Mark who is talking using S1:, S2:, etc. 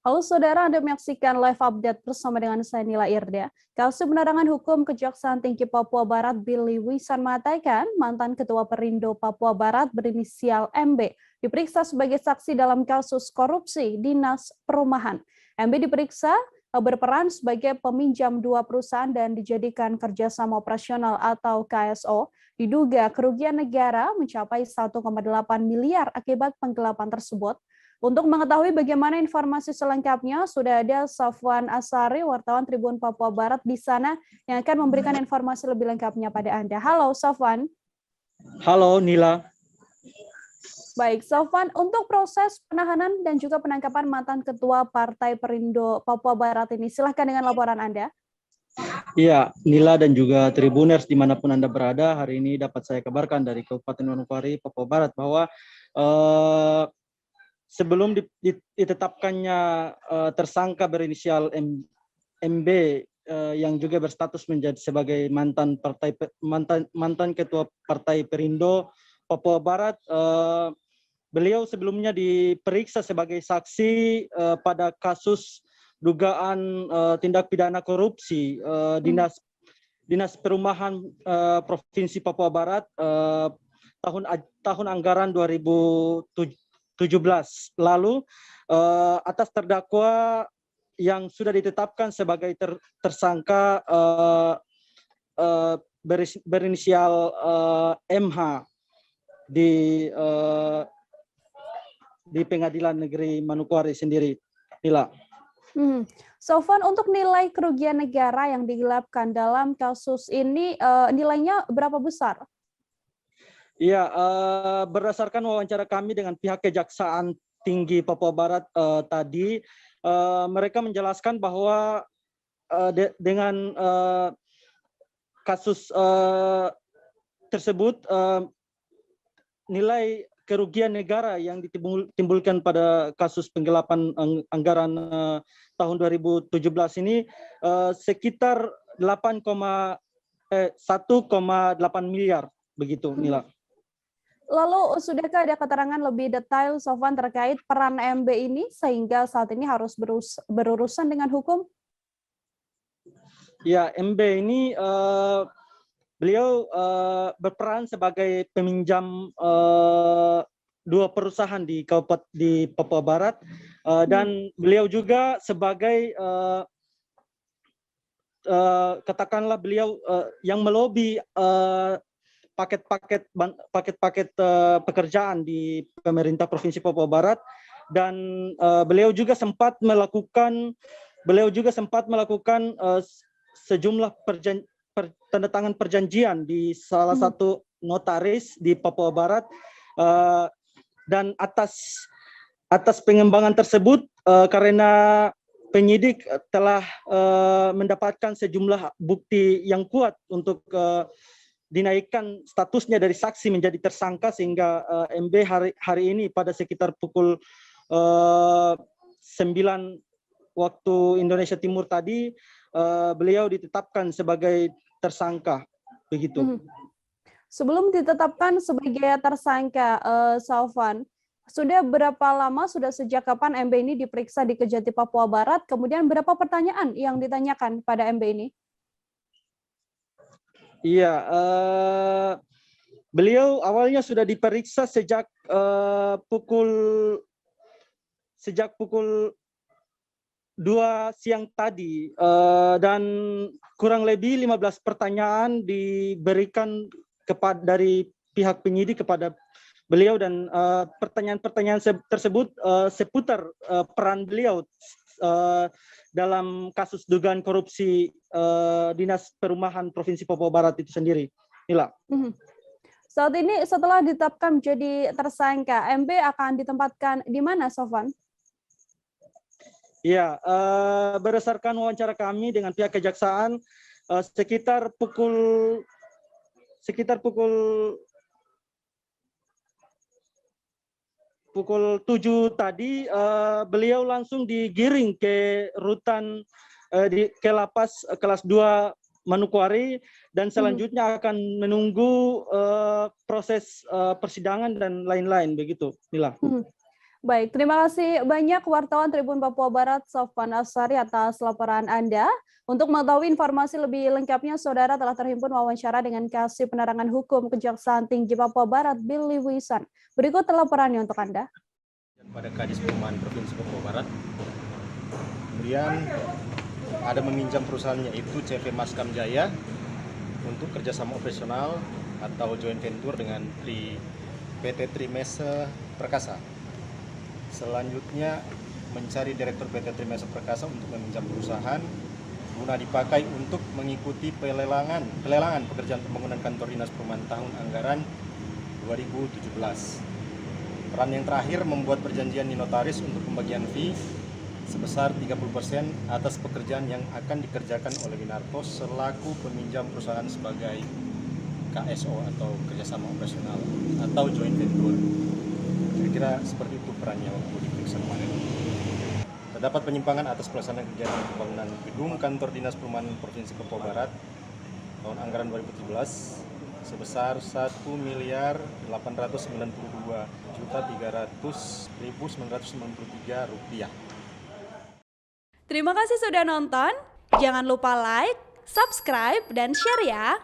S1: Halo saudara, Anda menyaksikan live update bersama dengan saya Nila Irda. Kasus penerangan hukum Kejaksaan Tinggi Papua Barat Billy Wisan mengatakan mantan Ketua Perindo Papua Barat berinisial MB diperiksa sebagai saksi dalam kasus korupsi Dinas Perumahan. MB diperiksa berperan sebagai peminjam dua perusahaan dan dijadikan kerjasama operasional atau KSO. Diduga kerugian negara mencapai 1,8 miliar akibat penggelapan tersebut. Untuk mengetahui bagaimana informasi selengkapnya, sudah ada Safwan Asari, wartawan Tribun Papua Barat di sana, yang akan memberikan informasi lebih lengkapnya pada Anda. Halo, Safwan.
S2: Halo, Nila.
S1: Baik, Safwan, untuk proses penahanan dan juga penangkapan mantan Ketua Partai Perindo Papua Barat ini, silahkan dengan laporan Anda.
S2: Iya, Nila dan juga Tribuners dimanapun Anda berada, hari ini dapat saya kabarkan dari Kabupaten Manokwari, Papua Barat, bahwa sebelum ditetapkannya tersangka berinisial MB yang juga berstatus menjadi sebagai mantan Ketua Partai Perindo Papua Barat, beliau sebelumnya diperiksa sebagai saksi pada kasus dugaan tindak pidana korupsi Dinas Perumahan Provinsi Papua Barat tahun anggaran 2017. Lalu atas terdakwa yang sudah ditetapkan sebagai tersangka berinisial MH di Pengadilan Negeri Manokwari sendiri. Nila.
S1: Sofwan, untuk nilai kerugian negara yang digelapkan dalam kasus ini, nilainya berapa besar?
S2: Iya, berdasarkan wawancara kami dengan pihak Kejaksaan Tinggi Papua Barat tadi, mereka menjelaskan bahwa dengan kasus tersebut, nilai kerugian negara yang ditimbulkan pada kasus penggelapan anggaran tahun 2017 ini sekitar 1,8 miliar, begitu, Nila.
S1: Lalu, sudahkah ada keterangan lebih detail, Sofwan, terkait peran MB ini sehingga saat ini harus berurusan dengan hukum?
S2: Ya, MB ini beliau berperan sebagai peminjam dua perusahaan di Papua Barat, dan beliau juga sebagai katakanlah beliau yang melobi paket-paket pekerjaan di pemerintah Provinsi Papua Barat, dan beliau juga sempat melakukan sejumlah tanda tangan perjanjian di salah satu notaris di Papua Barat, dan atas pengembangan tersebut karena penyidik telah mendapatkan sejumlah bukti yang kuat untuk dinaikkan statusnya dari saksi menjadi tersangka, sehingga MB hari ini pada sekitar pukul 9 waktu Indonesia Timur tadi, beliau ditetapkan sebagai tersangka, begitu.
S1: Sebelum ditetapkan sebagai tersangka, Sofwan, sudah sejak kapan MB ini diperiksa di Kejati Papua Barat? Kemudian berapa pertanyaan yang ditanyakan pada MB ini?
S2: Iya, beliau awalnya sudah diperiksa sejak pukul 2 siang tadi, dan kurang lebih 15 pertanyaan diberikan dari pihak penyidik kepada beliau, dan pertanyaan-pertanyaan tersebut seputar peran beliau dalam kasus dugaan korupsi Dinas Perumahan Provinsi Papua Barat itu sendiri. Nila.
S1: Saat ini setelah ditetapkan menjadi tersangka, MB akan ditempatkan di mana, Sofwan?
S2: Ya, berdasarkan wawancara kami dengan pihak kejaksaan, sekitar pukul 7 tadi, beliau langsung digiring ke rutan ke lapas kelas 2 Manokwari, dan selanjutnya akan menunggu proses persidangan dan lain-lain, begitu, Nila.
S1: Baik, terima kasih banyak wartawan Tribun Papua Barat, Sofwan Asari atas laporan Anda. Untuk mengetahui informasi lebih lengkapnya, saudara telah terhimpun wawancara dengan Kasih Penerangan Hukum Kejaksaan Tinggi Papua Barat, Billy Wisan. Berikut laporannya untuk Anda.
S3: Pada Kadis Perumahan Provinsi Papua Barat, kemudian ada meminjam perusahaannya itu CV Maskam Jaya untuk kerjasama operasional atau joint venture dengan PT Trimese Perkasa. Selanjutnya mencari Direktur PT Trimese Perkasa untuk meminjam perusahaan guna dipakai untuk mengikuti pelelangan pekerjaan pembangunan kantor dinas perumahan tahun anggaran 2017. Peran yang terakhir membuat perjanjian di notaris untuk pembagian fee sebesar 30% atas pekerjaan yang akan dikerjakan oleh Winarto selaku peminjam perusahaan sebagai KSO atau kerjasama operasional atau joint venture. Kira-kira seperti itu perannya waktu diperiksa kemarin. Terdapat penyimpangan atas pelaksanaan kegiatan pembangunan gedung kantor dinas perumahan Provinsi Papua Barat tahun anggaran 2017 sebesar Rp1.892.300.993 .
S1: Terima kasih sudah nonton. Jangan lupa like, subscribe, dan share ya.